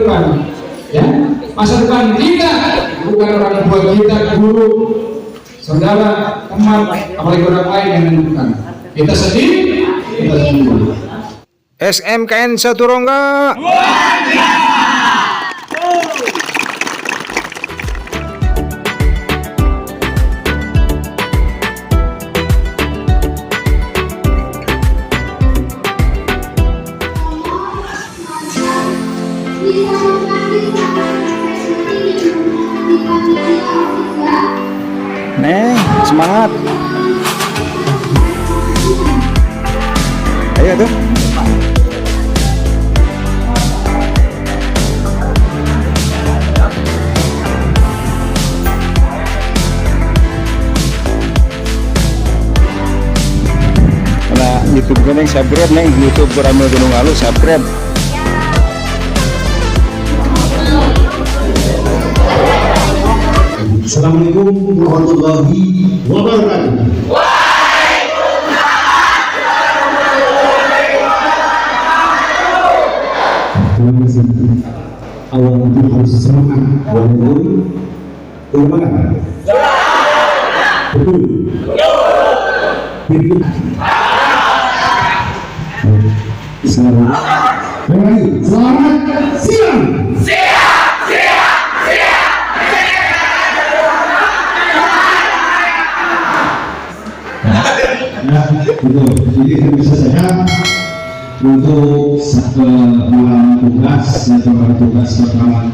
depan, ya. Masa depan kita bukan orang tua kita, guru, saudara, teman, apalagi orang lain yang menentukan. Kita sendiri, kita sendiri. SMKN Satu Rongga. Neng, semangat. Ayo tuh. Nah, YouTube gue neng subscribe neng, YouTube Ramil Gunung Alu subscribe. Assalamualaikum warahmatullahi wabarakatuh. Awal itu harus semangat, walaupun bermakan. Betul. Betul. Selamat siang. Jadi bisa saja untuk malam tugas atau tugas pertama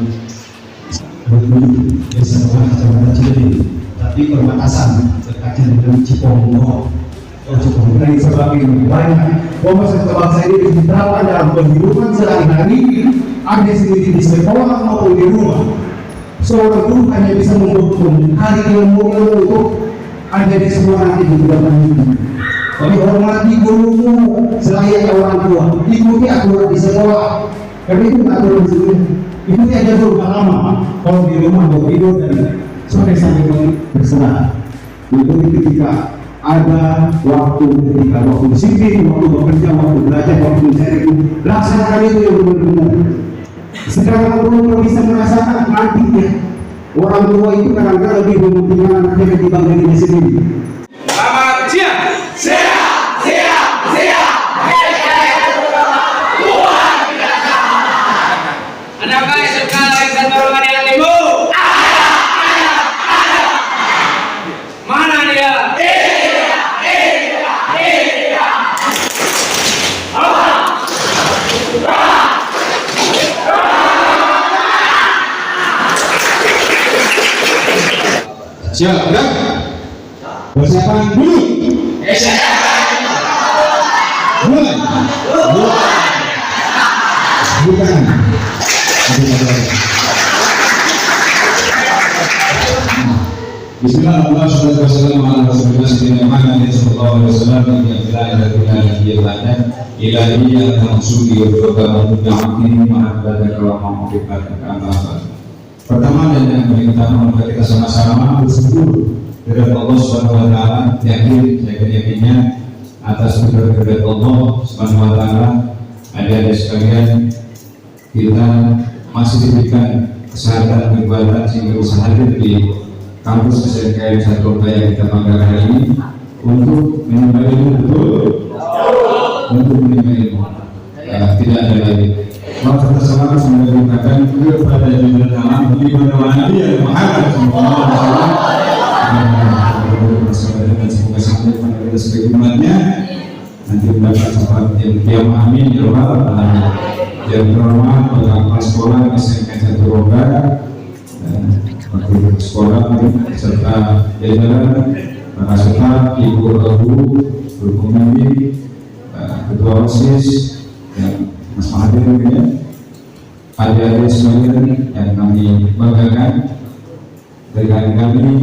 biasa orang Cili, tapi perbatasan dekatnya dengan Cipongo dari sebagainya banyak. Bahwa bangsa ini diterapkan dalam kehidupan sehari-hari, ada sendiri di sekolah maupun di rumah. Seorang guru hanya bisa menghukum hari ilmu itu ada di semua nanti di dalam hidup. Tapi hormati gurumu selayaknya orang tua, ikuti aturan di sekolah. Karena itu aturan sebelumnya. Ikuti aja dulu lama. Kalau di rumah mau tidur dan sore sampai berserah. Ikuti ketika ada waktu, ketika waktu disiplin, waktu bekerja, waktu belajar, waktu mencari ilmu. Laksanakan itu yang benar-benar. Sekarang belum bisa merasakan nantinya. Orang tua itu kadang-kadang lebih mementingkan anaknya ketimbang dirinya sendiri. Selamat siang. Adakah SMK Satu Rongga yang ibu? Ada. Mana dia? Siap, gerak. Persiapan dulu. Mulai. Bukan. Pertama dan yang paling utama kita sama-sama bersyukur kepada Allah Subhanahu wa taala, yakinnya atas keberkahan Allah Subhanahu wa taala adik-adik sekalian kita masih diberikan kesehatan beribadah sehingga bisa hadir di kampus SMKN Satu Rongga yang kita banggakan hari ini untuk menimba ilmu. Betul, untuk menimba ilmu, tidak ada lagi. Maka tersebut semoga dikatakan kepada junjungan alam di mana Nabi yang Muhammad sallallahu alaihi wasallam dan semoga sampai pada kita sebagai umatnya nanti mendapat syafaat yang kiamat, amin ya rabbal alamin. Yang terhormat Kepala Sekolah SMKN Satu Rongga, wakil sekolah serta jajaran para staf, ibu guru pembimbing, ketua OSIS yang Mas Mahathir ya, adik-adik sekalian yang kami banggakan, rekan kami,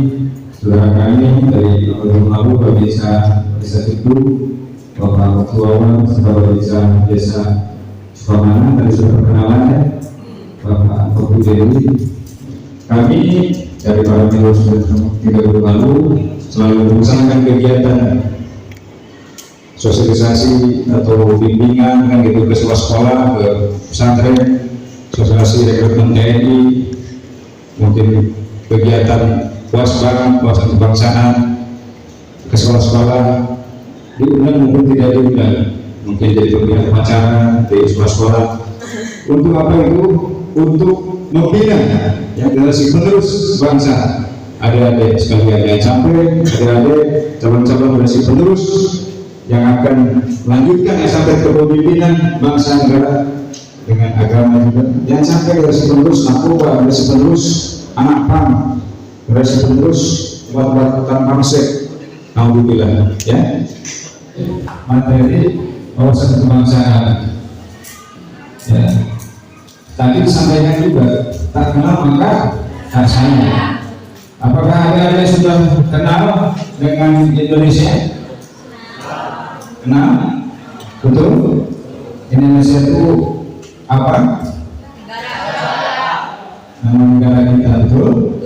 saudara kami dari lalu Desa Itu, Bapak Ketua Saudara Desa Sukamana, dari sudah perkenalan ya, Bapak Bapak Dewi. Kami dari para pengurus 3 lalu selalu melaksanakan kegiatan sosialisasi atau bimbingan kan gitu ke sekolah-sekolah, ke pesantren sosialisasi rekrutmen TNI, mungkin kegiatan puasbang, puasa kebangsaan ke sekolah-sekolah diundang maupun tidak diundang, mungkin jadi pembina acara di sekolah-sekolah. Untuk apa itu? Untuk membina yang generasi penerus bangsa. Adik-adik sekalian yang sampai, adik-adik calon-calon generasi penerus yang akan melanjutkan sampai kepemimpinan bangsa negara dengan agama juga. Jangan sampai generasi penerus narkoba, generasi penerus anak pang, generasi penerus buat-buat tanpa resep. Alhamdulillah, ya. Materi wawasan kebangsaan. Ya. Tadi disampaikan juga, tak kenal maka tak sayang. Apakah ada sudah kenal dengan Indonesia? Kenal? Betul? Indonesia itu apa? Nama negara kita, betul?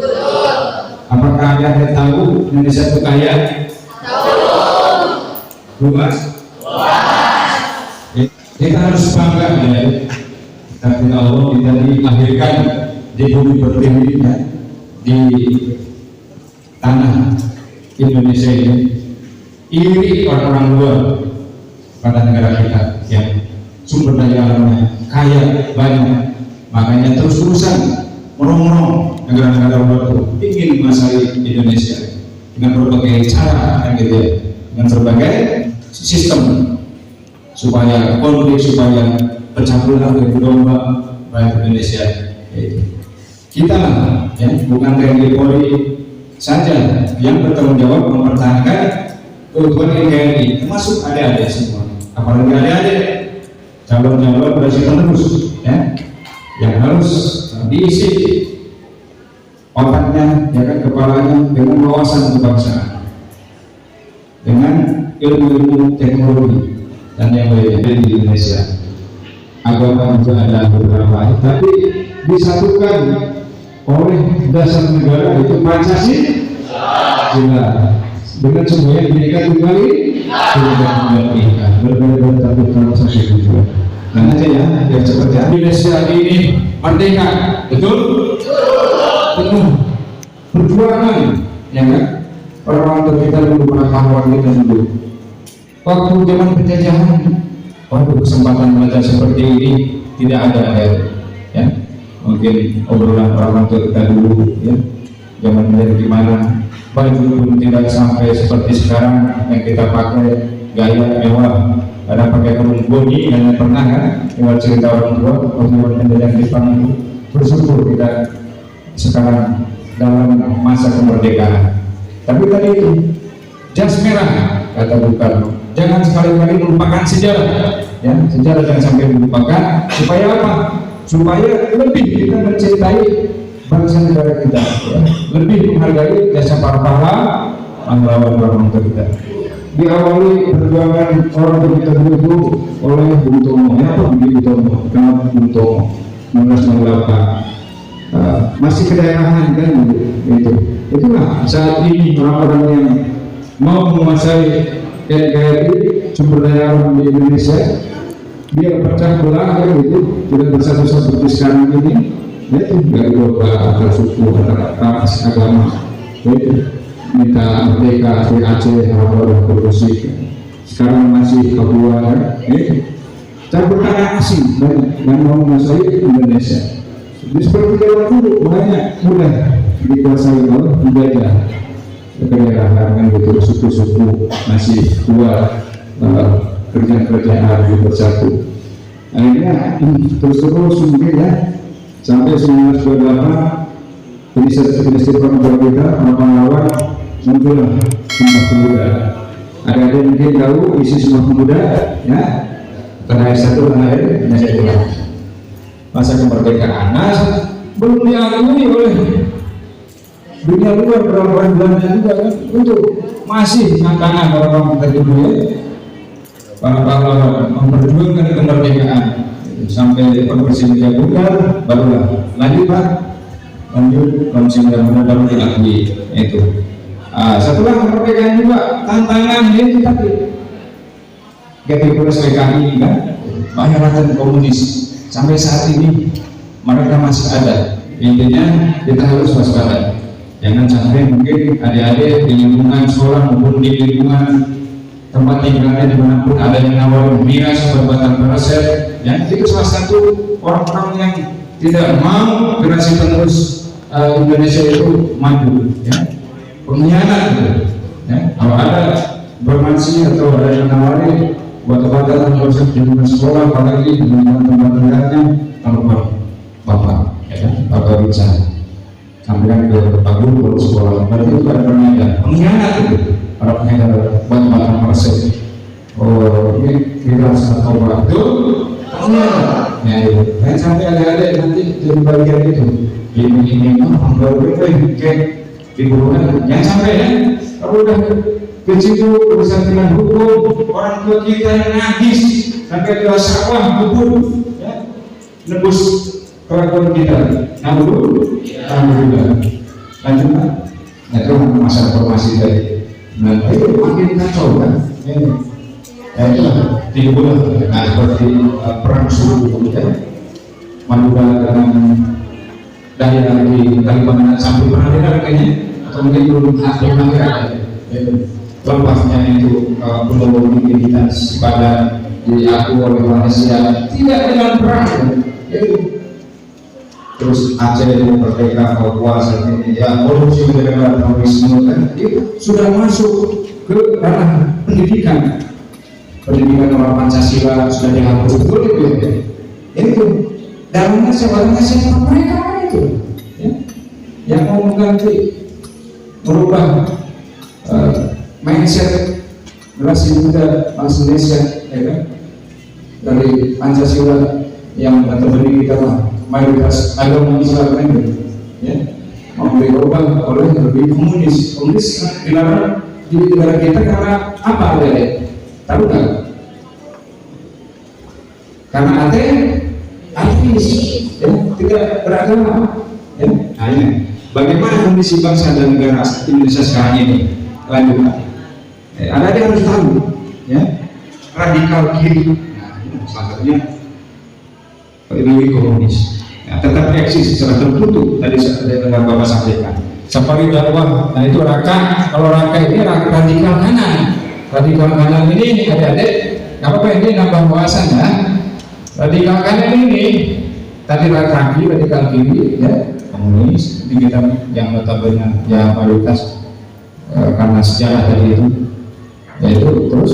Apakah ada tahu Indonesia itu kaya? Luas? Kita harus bangga ya. Tapi Allah kita dilahirkan di bumi pertiwi ya, di tanah Indonesia ini. Iri orang-orang luar pada negara kita yang sumber daya alamnya kaya banyak, makanya terus-terusan merongrong negara-negara luar itu ingin menguasai Indonesia dengan berbagai cara, gitu ya, dengan berbagai sistem supaya konflik, supaya pecah belah domba rakyat Indonesia. Kita lah, ya, bukan TNI Polri saja yang bertanggung jawab mempertahankan keutuhan NKRI, termasuk adik-adik semua, apalagi adik-adik calon-calon presiden terus, ya, yang harus diisi otaknya, ya kan, kepalanya dengan wawasan kebangsaan, dengan ilmu-ilmu teknologi dan yang lainnya di Indonesia. Agama juga ada beberapa, tapi disatukan oleh dasar negara itu Pancasila. Dengan semuanya Bhinneka Tunggal Ika, berbeda tapi kalau satu tujuan. Nah aja ya, biar cepat ya. Indonesia ini merdeka, betul? Betul. Perjuangan, ya kan? Orang tua kita dulu, para pahlawan kita dulu. Waktu zaman penjajahan, waktu kesempatan belajar seperti ini tidak ada ya. Mungkin obrolan orang tua kita dulu, ya. Zaman menjadi gimana? Baju pun tidak sampai seperti sekarang yang kita pakai gaya mewah. Ada pakai kerudung bodi dan pernah kan? Lewat cerita orang tua, waktu penjajahan Jepang itu bersyukur kita sekarang dalam masa kemerdekaan. Tapi tadi itu jas merah kata Bung Karno. Jangan sekali-kali melupakan sejarah, ya, sejarah jangan sampai dilupakan. Supaya apa? Supaya lebih kita mencintai bangsa negara kita, ya. Lebih menghargai jasa para pahlawan orang tua kita. Diawali perjuangan orang tua kita dulu oleh Bung Tomo. Ya, apa Bung Tomo? Kenapa Bung Tomo? 1998 masih kedaerahan kan itu. Itulah saat ini orang-orang yang mau menguasai NKRI, sumber daya alam di Indonesia, dia pecah belah kan gitu, tidak bersatu seperti sekarang ini. Itu dari beberapa antar suku, antar ras, agama, itu minta merdeka dari Aceh, Papua dan Sulawesi. Sekarang masih Papua kan, campur tangan asing dan mau menguasai Indonesia. Jadi seperti zaman dulu banyak mudah dikuasai oleh penjajah. Kedaerahan kan gitu, suku-suku masih kuat, kerjaan-kerjaan bersatu. Akhirnya terus-terus mungkin ya sampai 1928 inisiatif para kita, para pahlawan muncullah Sumpah Pemuda. Ada mungkin tahu isi Sumpah Pemuda, ya, tanah air satu, tanah air Indonesia itu masa kemerdekaan. Nah, belum diakui oleh dunia luar, perlawanan Belanda juga kan, untuk masih tantangan orang-orang kita dulu, ya, para pahlawan memperjuangkan kemerdekaan sampai konversi media bundar, barulah lanjut konversi media bundar baru diakui itu. Setelah kemerdekaan juga tantangan itu tadi GPPS PKI kan, masyarakat komunis sampai saat ini mereka masih ada. Intinya kita harus waspada. Jangan sampai mungkin adik-adik di lingkungan sekolah maupun di lingkungan tempat tinggalnya dimanapun ada yang nawarin miras berbatan resep, ya itu salah satu orang-orang yang tidak mau generasi penerus Indonesia itu maju, ya pengkhianat gitu. Ya, kalau ada informasi atau ada yang nawarin obat-obatan resep di lingkungan sekolah, apalagi di lingkungan tempat tinggalnya, kalau bapak, ya bapak bicara sampaikan ke Pak Guru sekolah, berarti itu ada pengkhianat gitu. Para pengedar bahan-bahan resep. Oh, ini kita harus tahu waktu. Ya, itu. Jangan sampai ada nanti jadi bagian itu. Ini orang baru kayak figuran. Jangan sampai ya. Kalau udah kecil urusan dengan hukum, orang tua kita yang nagis sampai ke sawah kubur, ya, nebus kelakuan kita. Alhamdulillah. Lanjut Pak. Nah, itu masalah formasi tadi. Nah, itu makin kacau kan? Ya itulah timbul seperti perang suku, ya. Madura dengan daerah di Kalimantan sampai pernah dengar kayaknya, atau mungkin belum ada. Lepasnya itu belum identitas pada diakui oleh Malaysia tidak dengan perang. Terus Aceh merdeka, Papua ini ya korupsi dengan terorisme kan itu sudah masuk ke ranah pendidikan orang Pancasila sudah dihapus betul itu ya. Itu dalamnya siapa mereka itu ya, yang mau mengganti merubah mindset generasi muda bangsa Indonesia, ya kan, dari Pancasila yang terbentuk kita mayoritas agama Islam itu, ya, mau dirubah oleh lebih komunis dilarang di negara kita karena apa ya? Tahu nggak? Karena ateis, ya, tidak beragama, ya. Nah, ini bagaimana kondisi bangsa dan negara Indonesia sekarang ini? Lanjut, ada yang harus tahu, ya, radikal kiri, nah, ini salah satunya ideologi komunis. Ya, tetap eksis secara tertutup tadi yang Bapak sampaikan. Safari dakwah, nah itu raka. Kalau raka ini radikal kanan. Radikal kanan ini adik-adik, apa ini nambah wawasan ya. Radikal kanan ini tadi radikal kiri, ya komunis. Di kita yang notabene ya mayoritas karena sejarah tadi itu, yaitu terus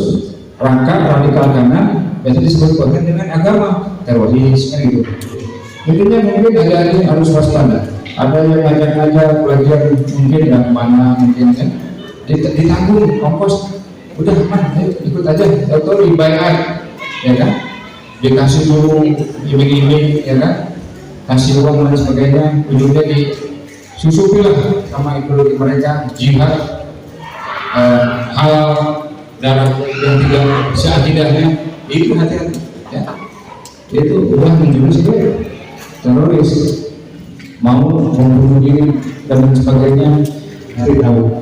radikal kanan biasa disebut dengan agama teroris kan gitu. Intinya mungkin ada yang harus waspada. Ada yang ngajak-ngajak belajar mungkin yang mana mungkin kan ditanggung ongkos, udah aman, ikut aja, atau dibayar, ya kan, dikasih dulu iming-iming, ya kan, kasih uang dan sebagainya, ujungnya disusupi lah sama ideologi mereka, jihad, hal darah yang tidak seadilnya, itu hati-hati, ya, itu udah menjurus ke teroris, mau membunuh diri dan sebagainya.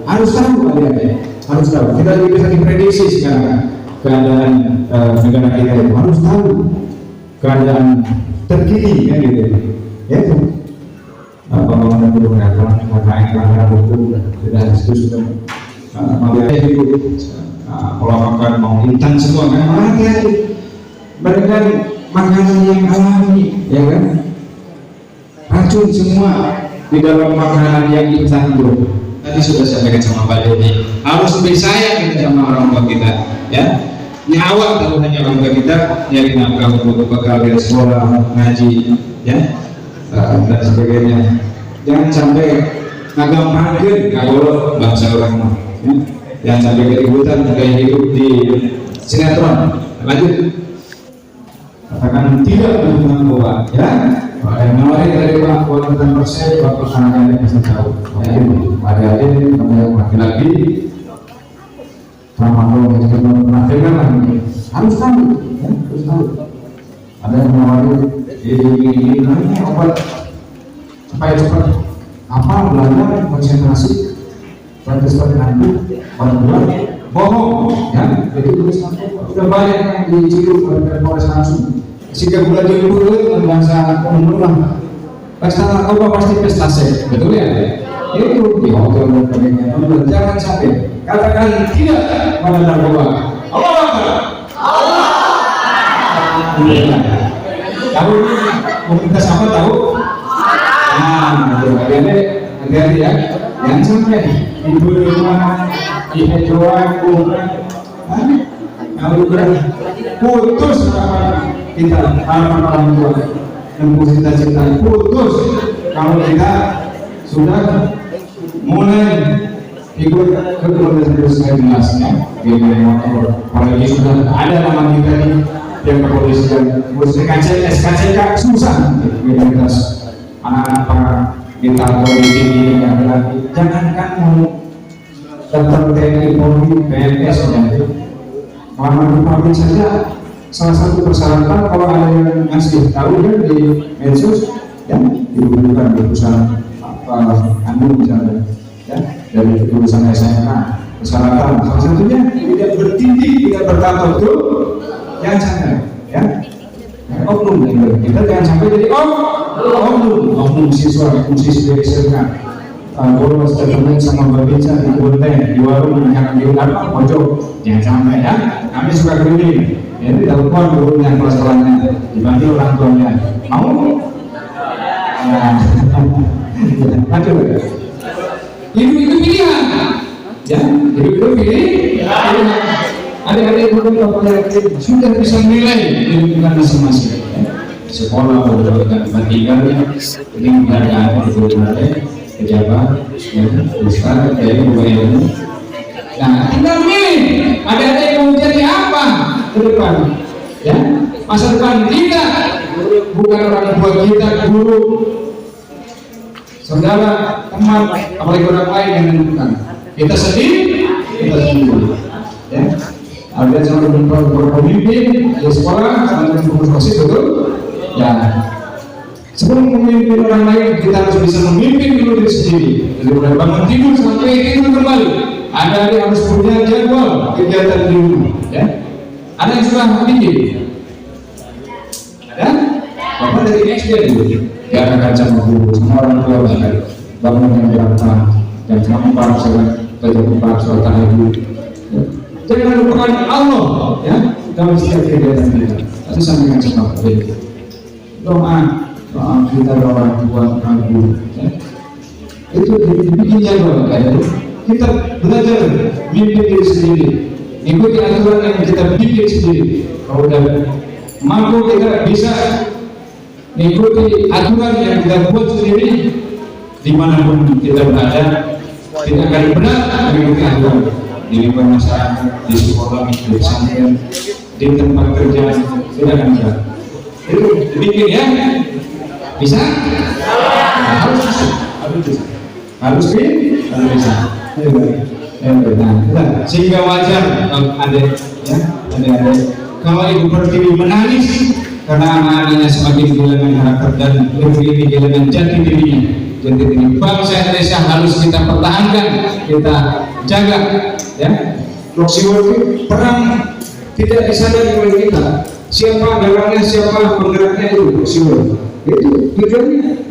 Harus tahu ada, harus tahu. Kita bisa diprediksi sekarang keadaan negara kita itu, harus tahu keadaan terkini kan gitu. Ya itu pembangunan pergerakan, pelanggaran hukum sudah sudah makanya itu melakukan mau intan semua kan, hati-hati. Mereka makanan yang alami, ya kan, racun semua di dalam makanan yang instan itu. Tadi sudah sampaikan sama Pak Deni, harus lebih sayang kita sama orang tua kita, ya. Nyawa kalau hanya orang tua kita nyari nafkah untuk bekal dari sekolah, ngaji, ya, dan sebagainya. Jangan sampai ngagampangkeun kalau bangsa orang mah, ya. Jangan sampai keributan gaya hidup di sinetron. Lanjut. Katakan tidak dengan bahwa, ya. Yang menarik dari Pak tentang resep, Bapak anak-anak bisa tahu. Adik-adik, yang laki-laki, sama kalau kita pernah dengar harus tahu, ya, harus tahu. Ada yang menawarkan ini namanya obat supaya cepat apa belajar konsentrasi, cepat nanti orang bohong, ya. Jadi sudah banyak yang dicium oleh Polres langsung. Jika belajar dulu bangsa umum lah pesta narkoba pasti pesta seks, betul ya? Itu di hotel dan sebagainya. Jangan sampai katakan tidak pada narkoba. Allah Akbar. Tahu komunitas apa tahu? Nah, hati-hati ya. Jangan sampai ibu di rumah dihejoan, kalau putus kita harapan orang tua dan cita-cita putus kalau kita sudah mulai ikut ke keluarga saya jelasnya gimana motor apalagi sudah ada nama kita nih yang kepolisian SKCK susah identitas anak-anak para kita politik ini yang lagi jangankan mau daftar TNI Polri PNS dan melamar di pabrik saja salah satu persyaratan kalau ada yang ngasih tahu kan di medsos ya dibutuhkan di perusahaan anu misalnya ya dari lulusan SMK persyaratan salah satunya tidak bertindik tidak berkata betul jangan sampai ya oknum kita jangan sampai jadi oknum siswa siswi SMK bolos tertemen sama babinsa di Kunteng di warung yang di apa pojok jangan sampai ya kami suka keliling jadi telepon gurunya kelas kelasnya dibantu orang tuanya mau lanjut itu pilihan ya itu pilihan adik-adik sudah bisa menilai lingkungan masing-masing sekolah berbeda tinggal ini ada pejabat ustaz dari ilmu. Nah tinggal milih ada yang mau jadi apa ke depan ya masa depan kita bukan orang tua kita guru saudara teman apalagi orang lain yang menentukan kita sendiri ya ada jangan berpemimpin di sekolah sampai berproses betul ya sebelum memimpin orang lain kita harus bisa memimpin diri sendiri dari mulai bangun tidur sampai tidur kembali ada yang harus punya jadwal kegiatan di rumah ya ada yang sudah tinggi ada bapak dari SD dulu ya akan sama guru sama orang tua bahkan bangun yang berapa dan sama sholat belajar empat sholat tahajud ya. Jangan lupakan Allah ya dalam setiap kegiatan kita itu sampaikan sama doa kita orang tua orang guru ya. Itu dibikin jadwal ya. Kita belajar mimpin diri sendiri ikuti aturan yang kita bikin sendiri kalau udah mampu kita bisa mengikuti aturan yang kita buat sendiri dimanapun kita berada kita akan benar mengikuti aturan di lingkungan masyarakat, di sekolah, di pesantren, di tempat kerja tidak akan benar itu dibikin ya bisa? Harus bisa. Nah, sehingga wajar adik ya, adik-adik kalau ibu pertiwi menangis karena anak-anaknya semakin kehilangan karakter dan negeri ini kehilangan jati dirinya. Jati diri bangsa Indonesia harus kita pertahankan, kita jaga. Ya, perang tidak disadari oleh kita. Siapa dalamnya, siapa penggeraknya itu itu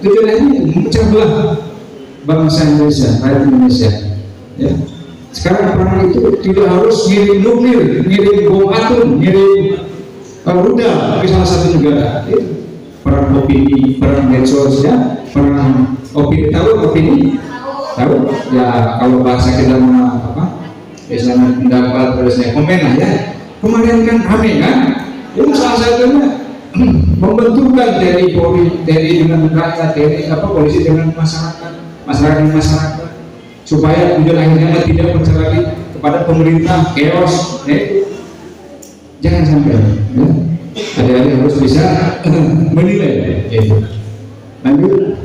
tujuannya memecah belah bangsa Indonesia, rakyat Indonesia. Ya. Sekarang perang itu tidak harus ngirim nuklir, ngirim bom atom, ngirim rudal ke salah satu negara. Perang opini, perang medsos, ya, perang opini. Tahu opini? Tahu? Ya kalau bahasa kita apa? Misalnya pendapat terusnya komen lah ya. Kemarin kan rame kan? Itu salah satunya membenturkan TNI Polri, TNI dengan rakyat, TNI apa polisi dengan masyarakat, masyarakat dengan masyarakat, supaya kemudian akhirnya tidak percaya lagi kepada pemerintah, chaos. Jangan sampai ya. Adik-adik harus bisa menilai. Lanjut.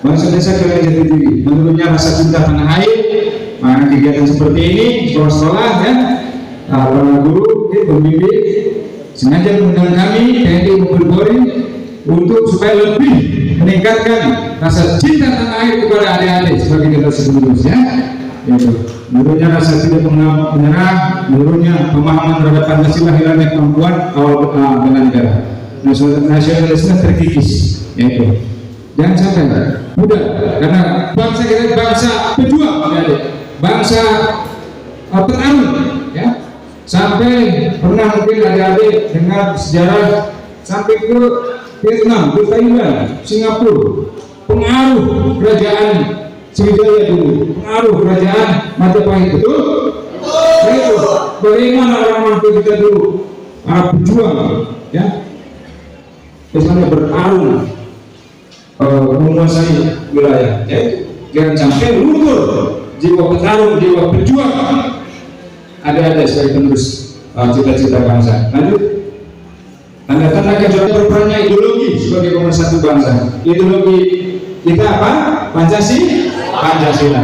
Bangsa Indonesia kalian jati diri. Menurutnya rasa cinta tanah air, maka kegiatan seperti ini sekolah-sekolah ya, para guru, pembimbing sengaja mengundang kami TNI maupun Polri untuk supaya lebih meningkatkan rasa cinta tanah air kepada adik-adik sebagai generasi penerusnya. Menurutnya rasa tidak menyerah, menurutnya pemahaman terhadap Pancasila hilangnya kemampuan awal bela negara. Nasionalisme terkikis. Ya itu. Jangan sampai mudah, karena bangsa kita bangsa pejuang, adik-adik. Bangsa petarung, ya. Sampai pernah mungkin adik-adik dengar sejarah sampai ke Vietnam, ke Thailand, Singapura, pengaruh kerajaan Sriwijaya dulu, pengaruh kerajaan Majapahit, betul? Itu bagaimana orang kita dulu berjuang, ya, misalnya bertarung menguasai wilayah, ya. Jangan sampai luntur jiwa petarung, jiwa pejuang. Ada sebagai penerus cita-cita bangsa. Lanjut. Tanda-tanda kejuangan berperannya ideologi sebagai pemersatu bangsa. Ideologi kita apa? Pancasila.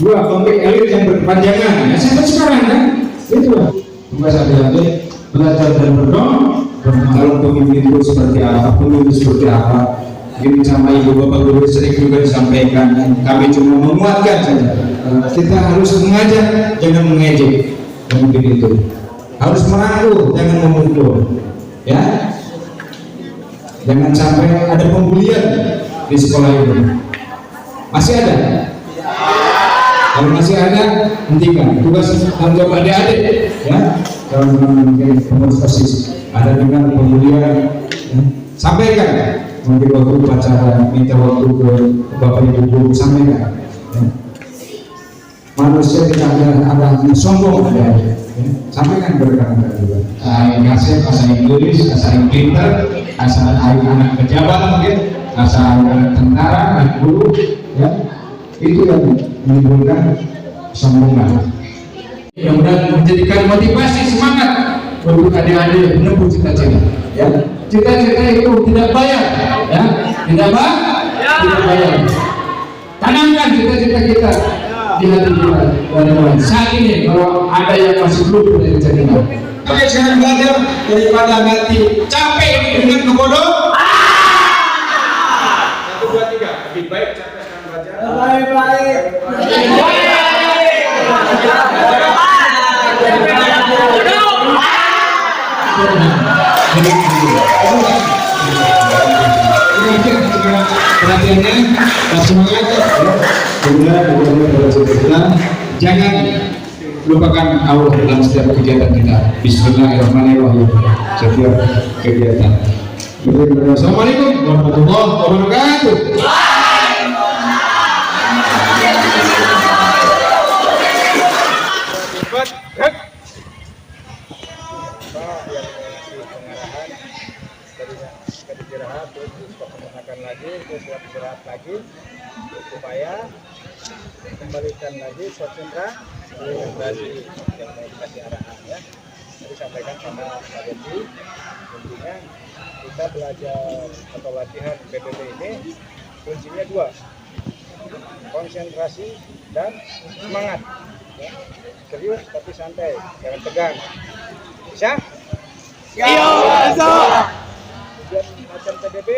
Dua, konflik elit yang berkepanjangan. Ya, sampai sekarang kan? Itu lah. Tugas adik-adik belajar dan berdoa. Kalau pemimpin itu seperti apa, pemimpin seperti apa. Ini sama ibu bapak guru sering juga disampaikan. Kami cuma menguatkan saja. Kita harus mengajak, jangan mengejek. Pemimpin itu harus merangkul, jangan memukul, ya. Jangan sampai ada pembulian di sekolah itu. Masih ada? Kalau masih ada, hentikan. Tugas tanggung jawab adik-adik, ya. Kalau mungkin pengurus OSIS ada dengan pembulian, ya. Sampaikan. Mungkin waktu upacara minta waktu ke bapak ibu guru, sampaikan. Ya. Manusia tidak ada sombong, ada, ya. Sampaikan berkata juga. Asal asal Inggris, asal pintar, asal anak pejabat mungkin, asal anak tentara, anak guru, ya. Itu yang menimbulkan sombongan. Yang menjadikan motivasi semangat untuk adik-adik menempuh cita-cita. Ya, cita-cita itu tidak bayar, ya, tidak bayar. Tanamkan cita-cita kita di hati kita. Saat ini kalau ada yang masih belum dari cita-cita, oke, sekarang belajar daripada nanti capek dengan kebodohan. 1, 2, 3, lebih baik capek sekarang belajar. Baik. Perhatiannya, semangat, jangan lupakan Allah dalam setiap kegiatan kita. Bismillahirrahmanirrahim. Setiap kegiatan. Assalamualaikum warahmatullahi wabarakatuh. Lagi supaya kembalikan lagi konsentrasi yang mau dikasih arahan, ya. Jadi sampaikan sama Pak Dendi, intinya kita belajar atau latihan PBB ini kuncinya 2, konsentrasi dan semangat, ya. Serius tapi santai, jangan tegang. Bisa? Iya. Tujuan macam PBB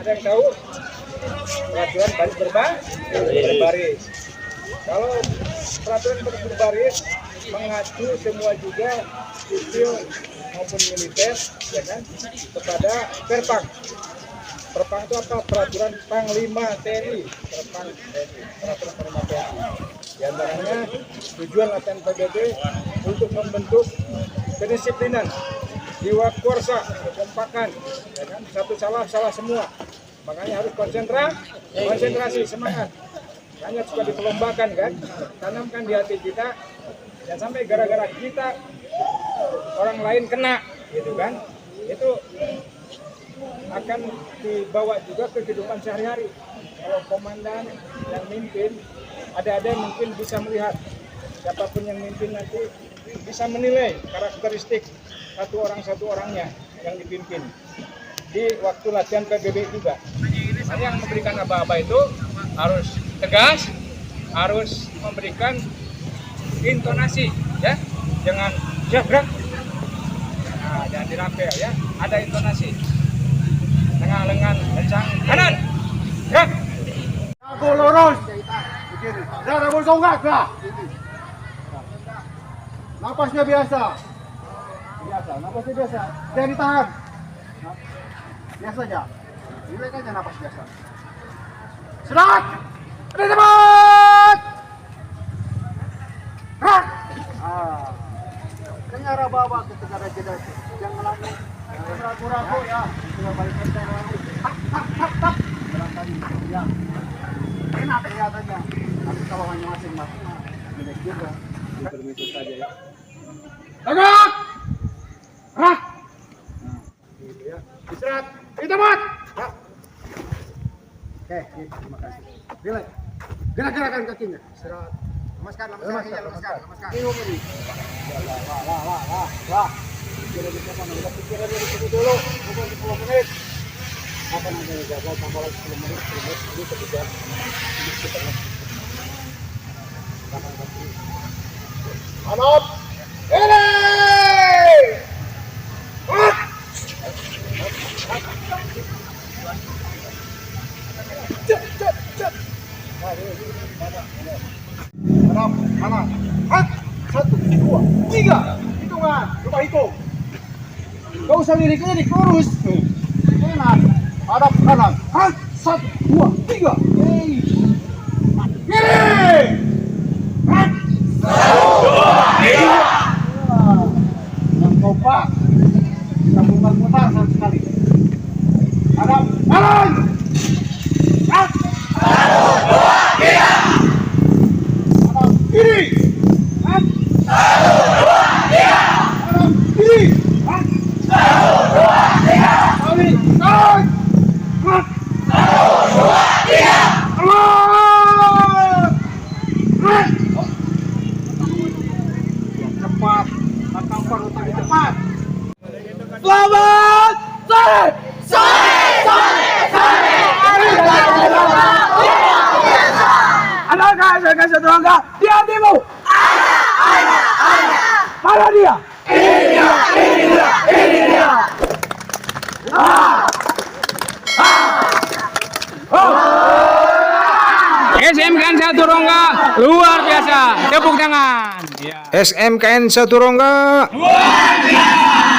ada yang tahu? Peraturan baris berbaris. Kalau peraturan baris berbaris mengacu semua juga sipil maupun militer, ya kan, kepada Perpang. Perpang itu apa? Peraturan Panglima TNI. Peraturan Panglima TNI. Di antaranya tujuan latihan PBB untuk membentuk kedisiplinan, jiwa korsa, kekompakan, ya kan, satu salah semua. Makanya harus konsentrasi, semangat. Hanya suka diperlombakan kan, tanamkan di hati kita, jangan sampai gara-gara kita orang lain kena, gitu kan. Itu akan dibawa juga ke kehidupan sehari-hari. Kalau komandan yang mimpin, ada mungkin bisa melihat siapapun yang mimpin nanti bisa menilai karakteristik satu orangnya yang dipimpin di waktu latihan PBB juga. Nah, yang memberikan aba-aba itu harus tegas, harus memberikan intonasi, ya, jangan jabrak, nah, jangan dirapel, ya, ada intonasi. Tengah lengan kencang kanan, gerak. Aku lurus, begini. Jangan bersonggak lah. Napasnya biasa, napasnya biasa. Jangan ditahan. Biasa aja. Nilai aja napas biasa. Serat. Ada tempat. Rak. Kenyara bawa ketika ada jeda. Jangan lagi. Ragu-ragu ya. Sudah balik ke lalu. Tak. Barangkali ya. Enak kelihatannya. Tapi kalau hanya masing-masing, jelek juga. Permisi saja ya. Tegak. Rak. Nah, gitu ya. Istirahat. Kita mat. Ya. Oke, terima kasih. Relax. Gerak-gerakan kakinya. Istirahat. Lemaskan. Minum ini. Wah. Pikiran dari situ dulu. Bukan 10 menit. Apa namanya jaga tambah lagi 10 menit. Ini ketiga. Ini kita Anot. Ini. Kanan. 1, 2, 3. Hitungan. Coba hitung. Gak usah lirik-lirik, lurus. Enak. Hadap kanan. 1, 2, 3. Kiri. 1, 2, 3. Yang kompak. Kita putar-putar sekali. Hadap kanan. 1, 2, 3. Hadap kiri. 1, 2, 3. Hadap kiri. 1, 2, 3. Balik. Kanan. 1, 2, 3. Keluar. Cepat. Langkah perutnya cepat. Selamat sore. Adakah saya seterangga di hatimu? Ada. Mana dia? Ini dia. SMKN Satu Rongga luar biasa. Tepuk tangan. SMKN Satu Rongga luar biasa.